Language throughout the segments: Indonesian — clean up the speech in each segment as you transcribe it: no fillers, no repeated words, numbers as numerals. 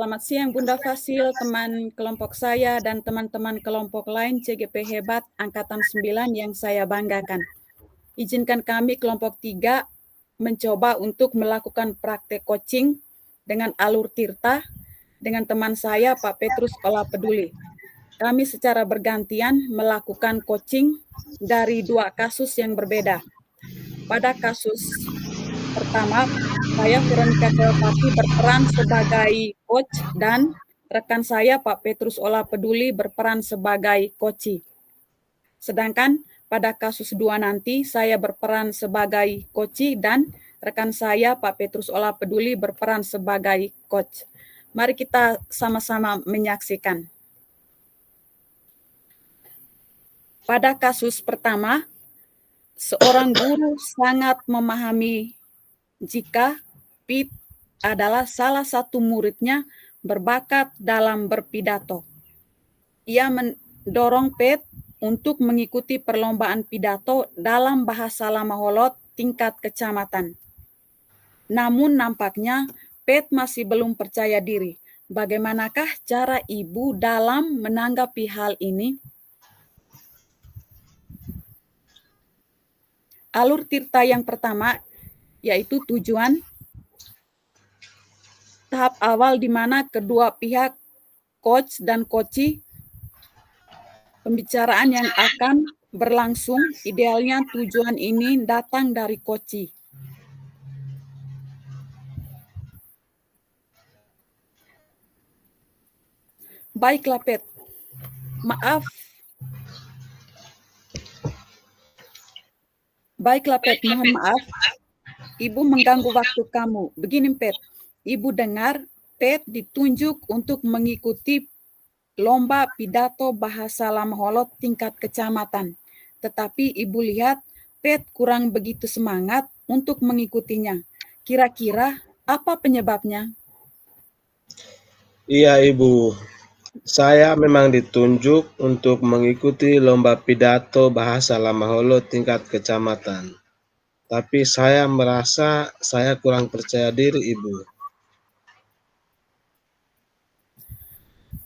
Selamat siang Bunda Fasil, teman kelompok saya dan teman-teman kelompok lain CGP Hebat Angkatan 9 yang saya banggakan. Izinkan kami kelompok 3 mencoba untuk melakukan praktek coaching dengan Alur Tirta dengan teman saya Pak Petrus Olah Peduli. Kami secara bergantian melakukan coaching dari 2 kasus yang berbeda. Pada kasus pertama, saya Veronica Cleopati berperan sebagai coach dan rekan saya Pak Petrus Olah Peduli berperan sebagai coachee. Sedangkan pada kasus 2 nanti saya berperan sebagai coachee dan rekan saya Pak Petrus Olah Peduli berperan sebagai coach. Mari kita sama-sama menyaksikan. Pada kasus pertama, seorang guru sangat memahami jika Pete adalah salah satu muridnya berbakat dalam berpidato. Ia mendorong Pete untuk mengikuti perlombaan pidato dalam bahasa Lamaholot tingkat kecamatan. Namun nampaknya Pete masih belum percaya diri. Bagaimanakah cara ibu dalam menanggapi hal ini? Alur Tirta yang pertama yaitu tujuan, tahap awal di mana kedua pihak coach dan coachee pembicaraan yang akan berlangsung, idealnya tujuan ini datang dari coachee. Baiklah Pet, maaf. Baiklah Pet, mohon maaf. Ibu mengganggu waktu kamu. Begini Pet, Ibu dengar Pet ditunjuk untuk mengikuti lomba pidato bahasa Lamaholot tingkat kecamatan. Tetapi Ibu lihat Pet kurang begitu semangat untuk mengikutinya. Kira-kira apa penyebabnya? Iya Ibu, saya memang ditunjuk untuk mengikuti lomba pidato bahasa Lamaholot tingkat kecamatan. Tapi saya merasa saya kurang percaya diri Ibu.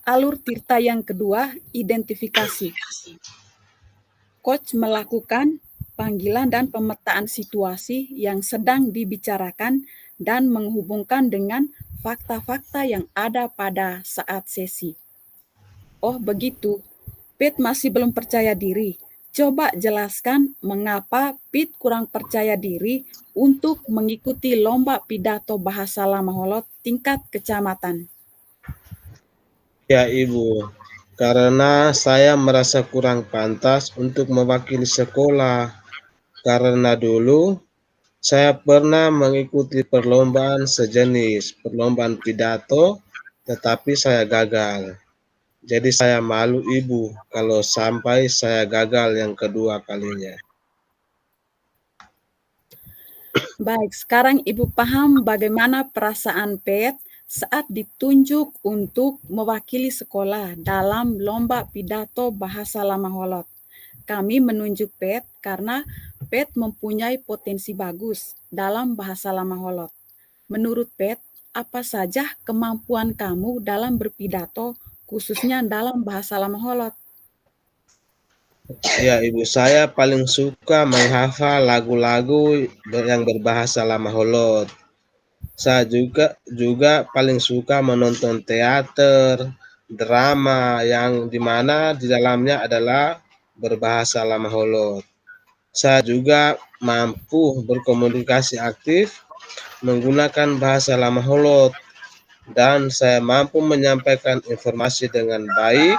Alur Tirta yang kedua, identifikasi. Coach melakukan panggilan dan pemetaan situasi yang sedang dibicarakan dan menghubungkan dengan fakta-fakta yang ada pada saat sesi. Oh begitu, Pete masih belum percaya diri. Coba jelaskan mengapa Pete kurang percaya diri untuk mengikuti lomba pidato bahasa Lamaholot tingkat kecamatan. Ya Ibu, karena saya merasa kurang pantas untuk mewakili sekolah. Karena dulu saya pernah mengikuti perlombaan sejenis, perlombaan pidato, tetapi saya gagal. Jadi saya malu Ibu kalau sampai saya gagal yang kedua kalinya. Baik, sekarang Ibu paham bagaimana perasaan Pete saat ditunjuk untuk mewakili sekolah dalam lomba pidato bahasa Lamaholot. Kami menunjuk Pete karena Pete mempunyai potensi bagus dalam bahasa Lamaholot. Menurut Pete, apa saja kemampuan kamu dalam berpidato, khususnya dalam bahasa Lamaholot? Ya Ibu, saya paling suka menghafal lagu-lagu yang berbahasa Lamaholot. Saya juga paling suka menonton teater, drama yang dimana di dalamnya adalah berbahasa Lamaholot. Saya juga mampu berkomunikasi aktif menggunakan bahasa Lamaholot dan saya mampu menyampaikan informasi dengan baik,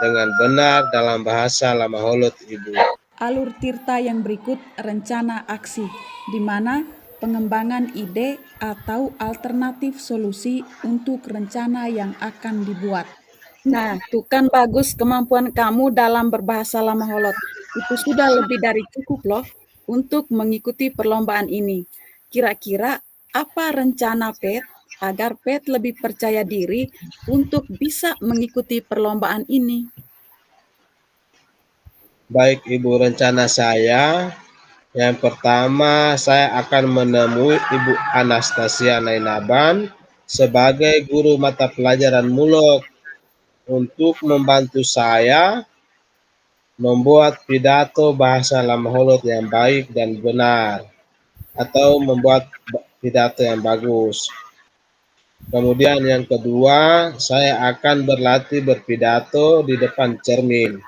dengan benar dalam bahasa Lamaholot Ibu. Alur Tirta yang berikut rencana aksi, di mana pengembangan ide atau alternatif solusi untuk rencana yang akan dibuat. Nah, itu kan bagus kemampuan kamu dalam berbahasa Lamaholot. Itu sudah lebih dari cukup loh untuk mengikuti perlombaan ini. Kira-kira apa rencana Pet agar Pet lebih percaya diri untuk bisa mengikuti perlombaan ini? Baik Ibu, rencana saya yang pertama saya akan menemui Ibu Anastasia Nainaban sebagai guru mata pelajaran mulok untuk membantu saya membuat pidato bahasa Lamaholot yang baik dan benar, atau membuat pidato yang bagus. Kemudian yang kedua, saya akan berlatih berpidato di depan cermin,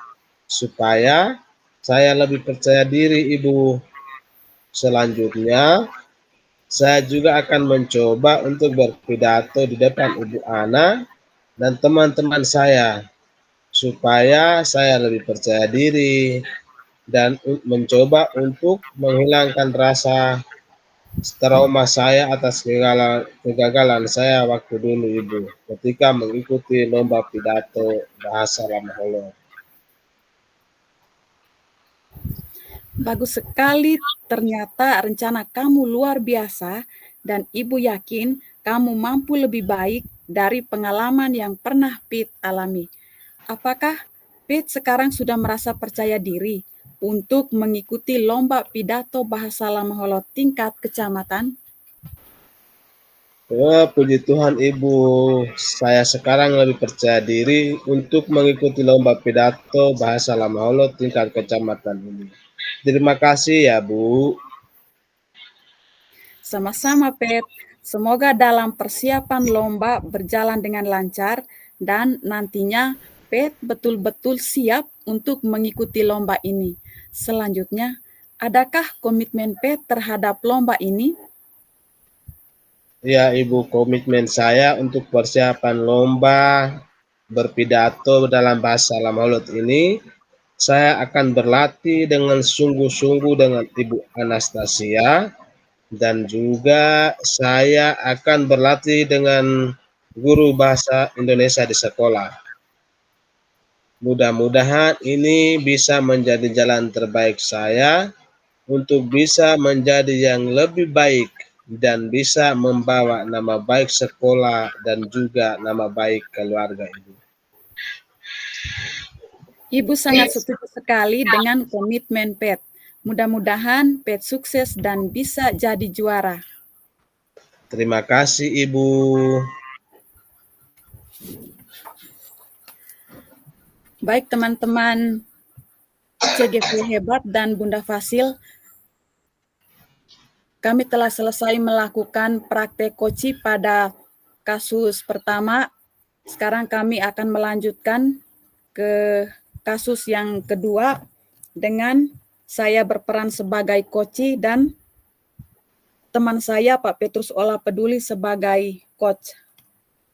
supaya saya lebih percaya diri, Ibu. Selanjutnya, saya juga akan mencoba untuk berpidato di depan Ibu Ana dan teman-teman saya, supaya saya lebih percaya diri dan mencoba untuk menghilangkan rasa trauma saya atas kegagalan saya waktu dulu, Ibu, ketika mengikuti lomba pidato bahasa Lamaholot. Bagus sekali, ternyata rencana kamu luar biasa dan Ibu yakin kamu mampu lebih baik dari pengalaman yang pernah Pit alami. Apakah Pit sekarang sudah merasa percaya diri untuk mengikuti lomba pidato bahasa Lamaholot tingkat kecamatan? Oh, puji Tuhan, Ibu, saya sekarang lebih percaya diri untuk mengikuti lomba pidato bahasa Lamaholot tingkat kecamatan ini. Terima kasih ya, Bu. Sama-sama, Pet. Semoga dalam persiapan lomba berjalan dengan lancar dan nantinya Pet betul-betul siap untuk mengikuti lomba ini. Selanjutnya, adakah komitmen Pet terhadap lomba ini? Ya, Ibu, komitmen saya untuk persiapan lomba berpidato dalam bahasa Lamaholot ini, saya akan berlatih dengan sungguh-sungguh dengan Ibu Anastasia, dan juga saya akan berlatih dengan guru bahasa Indonesia di sekolah. Mudah-mudahan ini bisa menjadi jalan terbaik saya untuk bisa menjadi yang lebih baik dan bisa membawa nama baik sekolah dan juga nama baik keluarga Ibu. Ibu sangat setuju sekali dengan komitmen Pet. Mudah-mudahan Pet sukses dan bisa jadi juara. Terima kasih, Ibu. Baik teman-teman CGP Hebat dan Bunda Fasil, kami telah selesai melakukan praktek koci pada kasus pertama. Sekarang kami akan melanjutkan ke kasus yang kedua dengan saya berperan sebagai koci dan teman saya Pak Petrus Ola Peduli sebagai coach.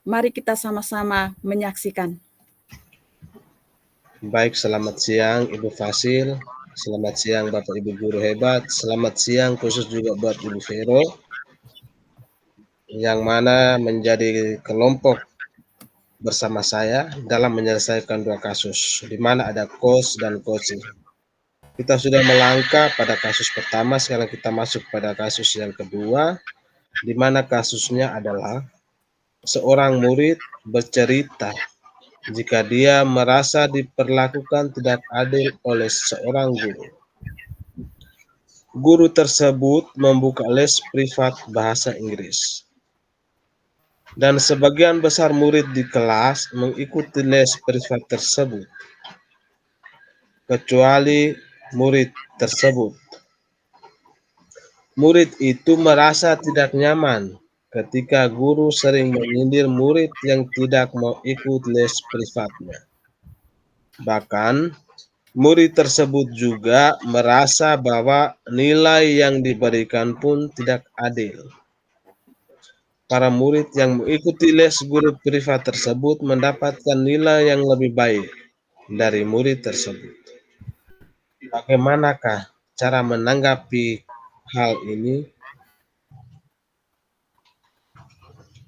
Mari kita sama-sama menyaksikan. Baik, selamat siang Ibu Fasil. Selamat siang Bapak Ibu Guru Hebat. Selamat siang khusus juga buat Ibu Vero, yang mana menjadi kelompok bersama saya dalam menyelesaikan dua kasus, di mana ada coach dan coaching. Kita sudah melangkah pada kasus pertama, sekarang kita masuk pada kasus yang kedua, di mana kasusnya adalah seorang murid bercerita jika dia merasa diperlakukan tidak adil oleh seorang guru. Guru tersebut membuka les privat bahasa Inggris. Dan sebagian besar murid di kelas mengikuti les privat tersebut, kecuali murid tersebut. Murid itu merasa tidak nyaman ketika guru sering menyindir murid yang tidak mau ikut les privatnya. Bahkan, murid tersebut juga merasa bahwa nilai yang diberikan pun tidak adil. Para murid yang mengikuti les guru privat tersebut mendapatkan nilai yang lebih baik dari murid tersebut. Bagaimanakah cara menanggapi hal ini?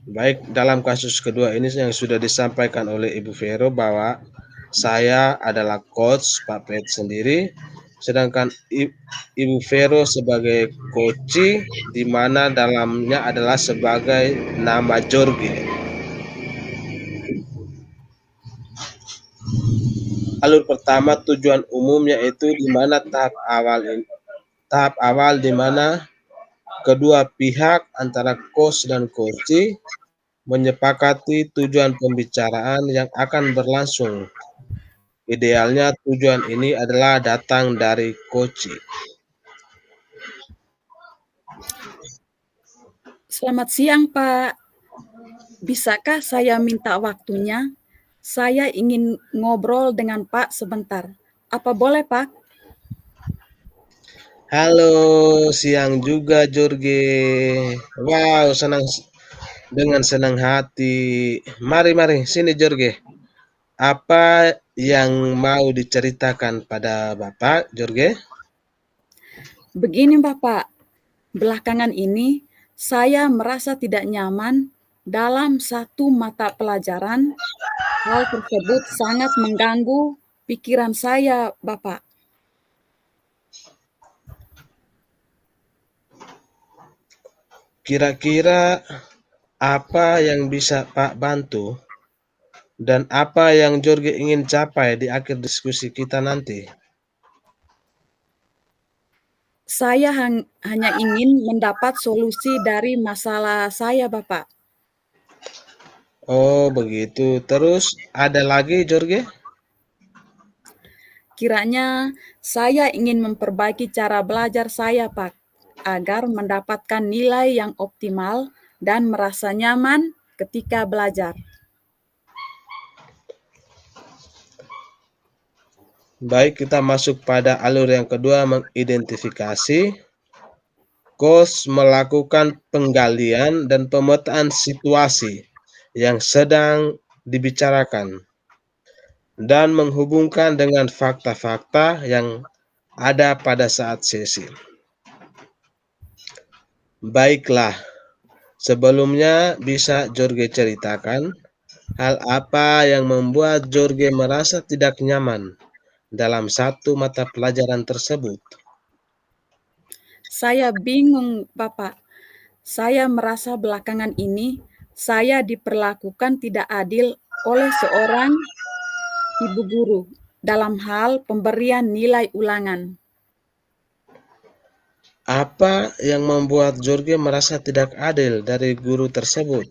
Baik, dalam kasus kedua ini yang sudah disampaikan oleh Ibu Vero bahwa saya adalah coach Pak Pet sendiri, sedangkan Ibu Vero sebagai coach, di mana dalamnya adalah sebagai nama Jorge. Alur pertama tujuan umumnya itu di mana tahap awal di mana kedua pihak antara coach dan coach menyepakati tujuan pembicaraan yang akan berlangsung. Idealnya tujuan ini adalah datang dari Koci. Selamat siang, Pak. Bisakah saya minta waktunya? Saya ingin ngobrol dengan Pak sebentar. Apa boleh, Pak? Halo, siang juga Jorge. Wow, dengan senang hati. Mari, sini Jorge. Apa yang mau diceritakan pada Bapak, Jorge? Begini, Bapak. Belakangan ini saya merasa tidak nyaman dalam satu mata pelajaran. Hal tersebut sangat mengganggu pikiran saya, Bapak. Kira-kira apa yang bisa Pak bantu dan apa yang Jorge ingin capai di akhir diskusi kita nanti? Saya hanya ingin mendapat solusi dari masalah saya, Bapak. Oh, begitu. Terus ada lagi, Jorge? Kiranya saya ingin memperbaiki cara belajar saya, Pak, agar mendapatkan nilai yang optimal dan merasa nyaman ketika belajar. Baik, kita masuk pada alur yang kedua, mengidentifikasi. Kos melakukan penggalian dan pemetaan situasi yang sedang dibicarakan dan menghubungkan dengan fakta-fakta yang ada pada saat sesi. Baiklah, sebelumnya bisa Jorge ceritakan hal apa yang membuat Jorge merasa tidak nyaman dalam satu mata pelajaran tersebut. Saya bingung, Bapak. Saya merasa belakangan ini saya diperlakukan tidak adil oleh seorang ibu guru dalam hal pemberian nilai ulangan. Apa yang membuat Jorge merasa tidak adil dari guru tersebut?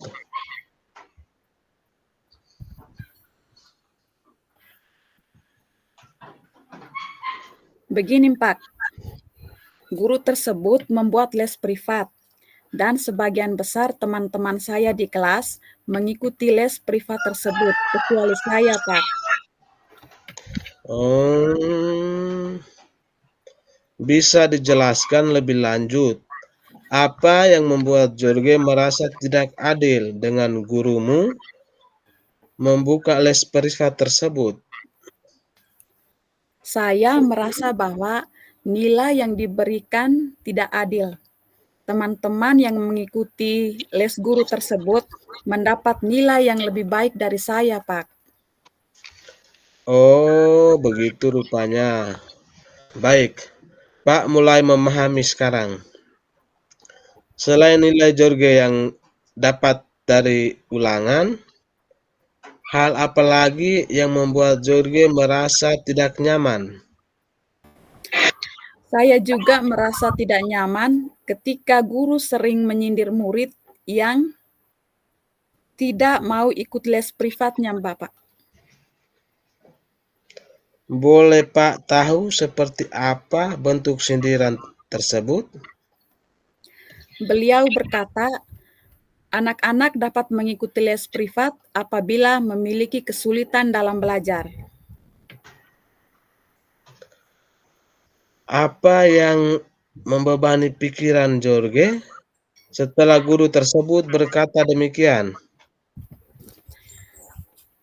Begini, Pak. Guru tersebut membuat les privat dan sebagian besar teman-teman saya di kelas mengikuti les privat tersebut, kecuali saya, Pak. Bisa dijelaskan lebih lanjut, apa yang membuat Jorge merasa tidak adil dengan gurumu membuka les privat tersebut? Saya merasa bahwa nilai yang diberikan tidak adil. Teman-teman yang mengikuti les guru tersebut mendapat nilai yang lebih baik dari saya, Pak. Oh, begitu rupanya. Baik, Pak mulai memahami sekarang. Selain nilai Jorge yang dapat dari ulangan, hal apa lagi yang membuat Jorge merasa tidak nyaman? Saya juga merasa tidak nyaman ketika guru sering menyindir murid yang tidak mau ikut les privatnya, Bapak. Boleh Pak tahu seperti apa bentuk sindiran tersebut? Beliau berkata, anak-anak dapat mengikuti les privat apabila memiliki kesulitan dalam belajar. Apa yang membebani pikiran Jorge setelah guru tersebut berkata demikian?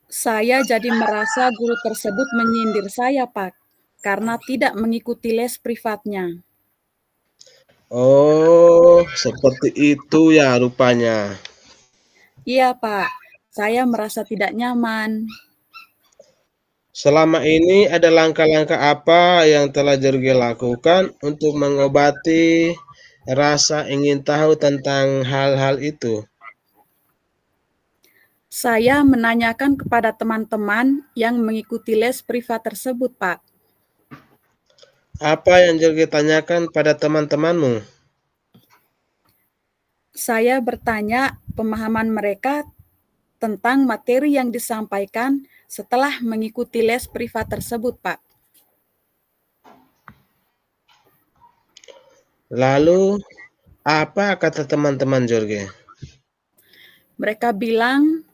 Saya jadi merasa guru tersebut menyindir saya, Pak, karena tidak mengikuti les privatnya. Oh, seperti itu ya rupanya. Iya, Pak, saya merasa tidak nyaman. Selama ini ada langkah-langkah apa yang telah Jorge lakukan untuk mengobati rasa ingin tahu tentang hal-hal itu? Saya menanyakan kepada teman-teman yang mengikuti les privat tersebut, Pak. Apa yang Jorge tanyakan pada teman-temanmu? Saya bertanya pemahaman mereka tentang materi yang disampaikan setelah mengikuti les privat tersebut, Pak. Lalu, apa kata teman-teman Jorge? Mereka bilang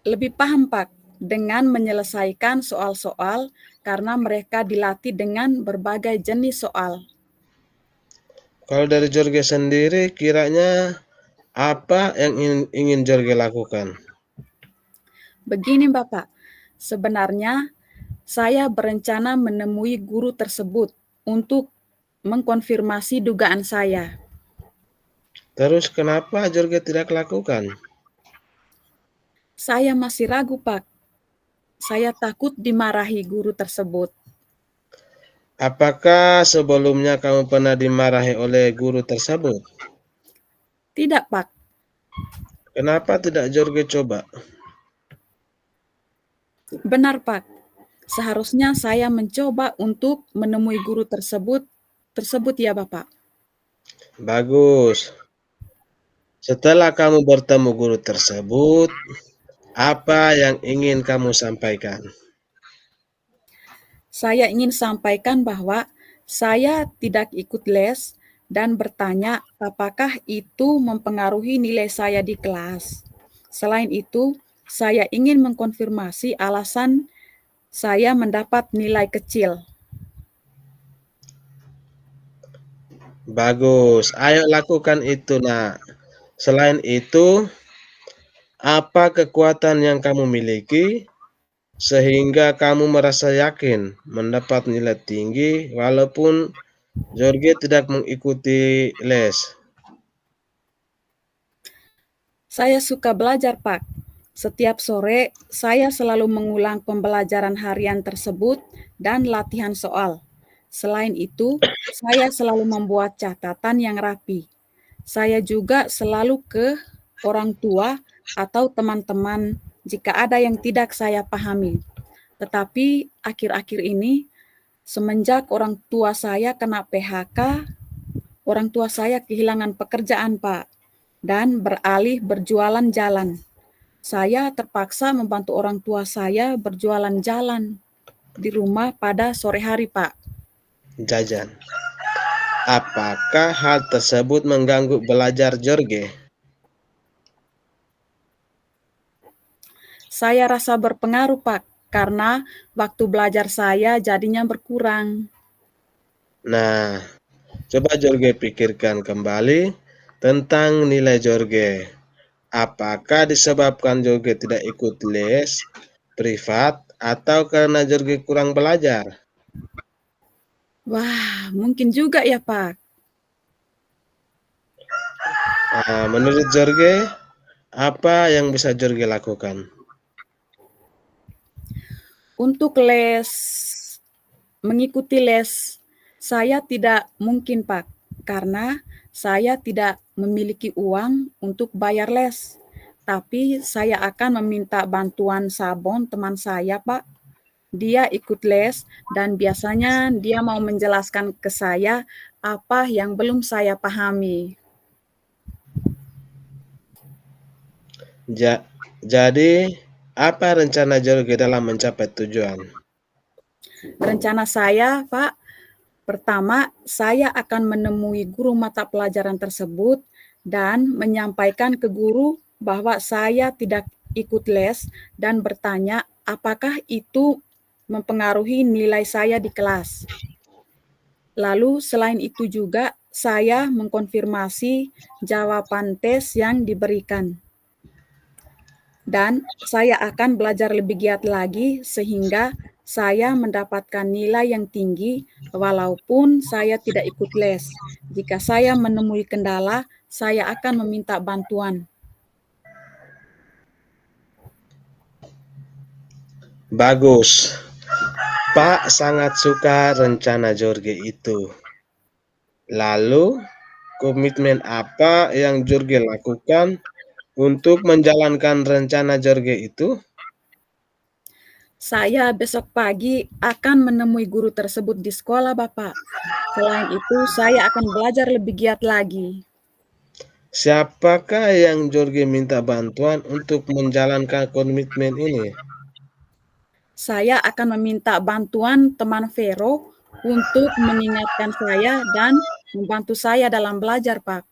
lebih paham, Pak, dengan menyelesaikan soal-soal karena mereka dilatih dengan berbagai jenis soal. Kalau dari Jorge sendiri, kiranya apa yang ingin Jorge lakukan? Begini, Bapak, sebenarnya saya berencana menemui guru tersebut untuk mengkonfirmasi dugaan saya. Terus kenapa Jorge tidak lakukan? Saya masih ragu, Pak. Saya takut dimarahi guru tersebut. Apakah sebelumnya kamu pernah dimarahi oleh guru tersebut? Tidak, Pak. Kenapa tidak Jorge coba? Benar, Pak. Seharusnya saya mencoba untuk menemui guru tersebut ya, Bapak. Bagus. Setelah kamu bertemu guru tersebut, apa yang ingin kamu sampaikan? Saya ingin sampaikan bahwa saya tidak ikut les dan bertanya apakah itu mempengaruhi nilai saya di kelas. Selain itu, saya ingin mengkonfirmasi alasan saya mendapat nilai kecil. Bagus, ayo lakukan itu, Nak. Selain itu, apa kekuatan yang kamu miliki sehingga kamu merasa yakin mendapat nilai tinggi walaupun Jorge tidak mengikuti les? Saya suka belajar, Pak. Setiap sore, saya selalu mengulang pembelajaran harian tersebut dan latihan soal. Selain itu, saya selalu membuat catatan yang rapi. Saya juga selalu ke orang tua atau teman-teman jika ada yang tidak saya pahami. Tetapi akhir-akhir ini, semenjak orang tua saya kena PHK, orang tua saya kehilangan pekerjaan, Pak, dan beralih berjualan jalan. Saya terpaksa membantu orang tua saya berjualan jalan di rumah pada sore hari, Pak. Jajan. Apakah hal tersebut mengganggu belajar Jorge? Saya rasa berpengaruh, Pak, karena waktu belajar saya jadinya berkurang. Nah, coba Jorge pikirkan kembali tentang nilai Jorge. Apakah disebabkan Jorge tidak ikut les privat atau karena Jorge kurang belajar? Wah, mungkin juga ya, Pak. Nah, menurut Jorge, apa yang bisa Jorge lakukan? Untuk mengikuti les, saya tidak mungkin, Pak, karena saya tidak memiliki uang untuk bayar les. Tapi saya akan meminta bantuan Sabon teman saya, Pak. Dia ikut les dan biasanya dia mau menjelaskan ke saya apa yang belum saya pahami. Jadi, apa rencana Jorge dalam mencapai tujuan? Rencana saya, Pak, pertama, saya akan menemui guru mata pelajaran tersebut dan menyampaikan ke guru bahwa saya tidak ikut les dan bertanya apakah itu mempengaruhi nilai saya di kelas. Lalu selain itu juga saya mengkonfirmasi jawaban tes yang diberikan. Dan saya akan belajar lebih giat lagi sehingga saya mendapatkan nilai yang tinggi walaupun saya tidak ikut les. Jika saya menemui kendala, saya akan meminta bantuan. Bagus. Pak sangat suka rencana Jorge itu. Lalu, komitmen apa yang Jorge lakukan untuk menjalankan rencana Jorge itu? Saya besok pagi akan menemui guru tersebut di sekolah, Bapak. Selain itu, saya akan belajar lebih giat lagi. Siapakah yang Jorge minta bantuan untuk menjalankan komitmen ini? Saya akan meminta bantuan teman Vero untuk mengingatkan saya dan membantu saya dalam belajar, Pak.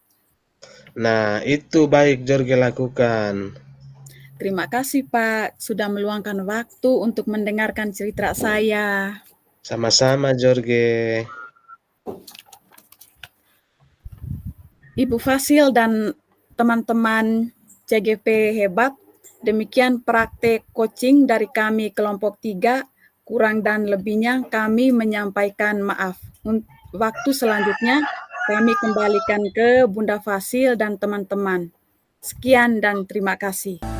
Nah, itu baik Jorge lakukan. Terima kasih, Pak, sudah meluangkan waktu untuk mendengarkan cerita saya. Sama-sama Jorge. Ibu Fasil dan teman-teman CGP hebat, demikian praktek coaching dari kami kelompok 3, kurang dan lebihnya kami menyampaikan maaf. Waktu selanjutnya kami kembalikan ke Bunda Fasil dan teman-teman. Sekian dan terima kasih.